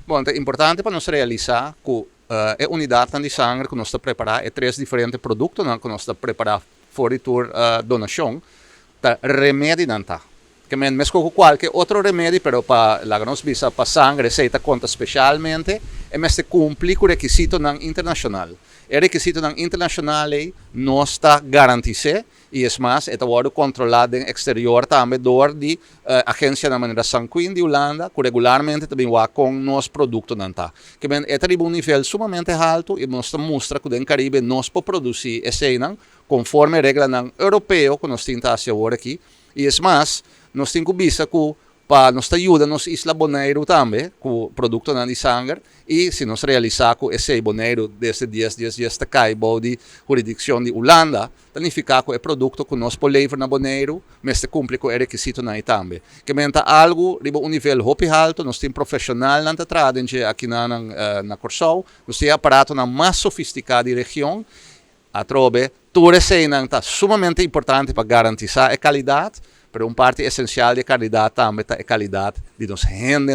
Bom, é importante para nós realizar que a unidade de sangue que nós está preparar é três diferentes produtos que nós está preparar fora a donação, tá remédio não tá. Que mesmo com qualquer outro remédio, pero para la nós visa para sangue receita conta especialmente e mesmo cumpre com o requisito internacional. O requisito internacional não está garantido e é mais, é controlado no exterior também por de agência da maneira sanguínea de Holanda, que regularmente também vai com nossos produtos não tá. Que é um nível sumamente alto e mostra que no Caribe nós podemos produzir esse conforme a regra europeia que nós tentamos agora aqui. E é mais, nós temos que ver que para nos ajuda nos Isla Bonaire também, com produto de sangue, e se nós realizar com esse Bonaire desde 10 dias está caibo de jurisdição de Holanda, significa que é produto que nós podemos levar na Bonaire, mas cumpre com o requisito também. Que é algo de um nível muito alto, nós temos profissional na tradição aqui na Corsol, nós temos aparato mais sofisticado da região, a trobe, tudo isso é sumamente importante para garantir a qualidade, mas uma parte essencial da qualidade também é a qualidade de nos rende,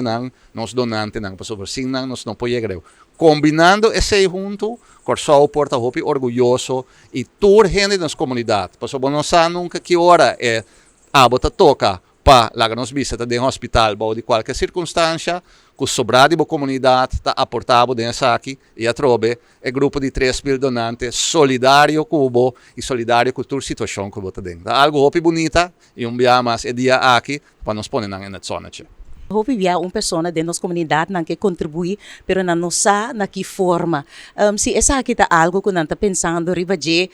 nos donantes, para assim nós não podemos. Combinando esse junto, Corsol porta hopi orgulhoso e toda gente nas comunidades. Porque não sabe nunca que hora é a bota toca para lá que nos visita de um hospital ou de qualquer circunstância, que o sobrado da comunidade está aportado dentro aqui e a trobe é grupo de 3.000 donantes solidário com o e solidário com a situação que o está dentro. Algo hopi bonita e dia mais é dia aqui para nos pôr na zona. Houve uma pessoa dentro da comunidade que contribui, mas não sabe na que forma. Se essa aqui é algo que não está pensando, ribaje,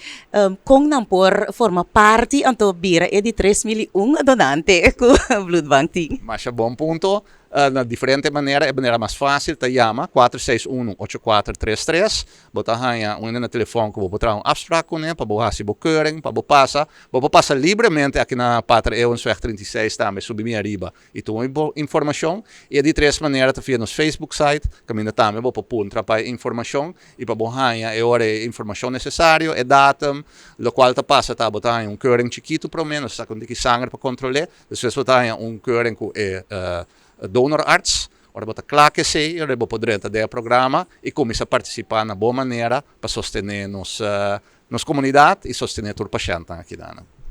como não por forma parte, então vira é de 3.001 donantes com o Blood Bank. Mas é bom ponto. Na diferente maneira, é a maneira mais fácil, te chama 461-8433, bota ganha no telefone que vou botar afspraak com ele, para botar se keuring, para passar livremente aqui na Pátria Eeuwensweg 36, também subir minha riba e tu informação, e de três maneiras, te via no Facebook site, caminho também, vou pôr para informação, e para botar ganha é hora informação necessária, é datum, lo qual te passa, tá botar keuring chiquito, pelo menos, está com que sangue para controlar, depois botar keuring que é donor arts, ora bota claro que sei, ora vou poder entrar no programa e começar a participar na boa maneira para sostener nos comunidade e sostener o paciente aqui dentro.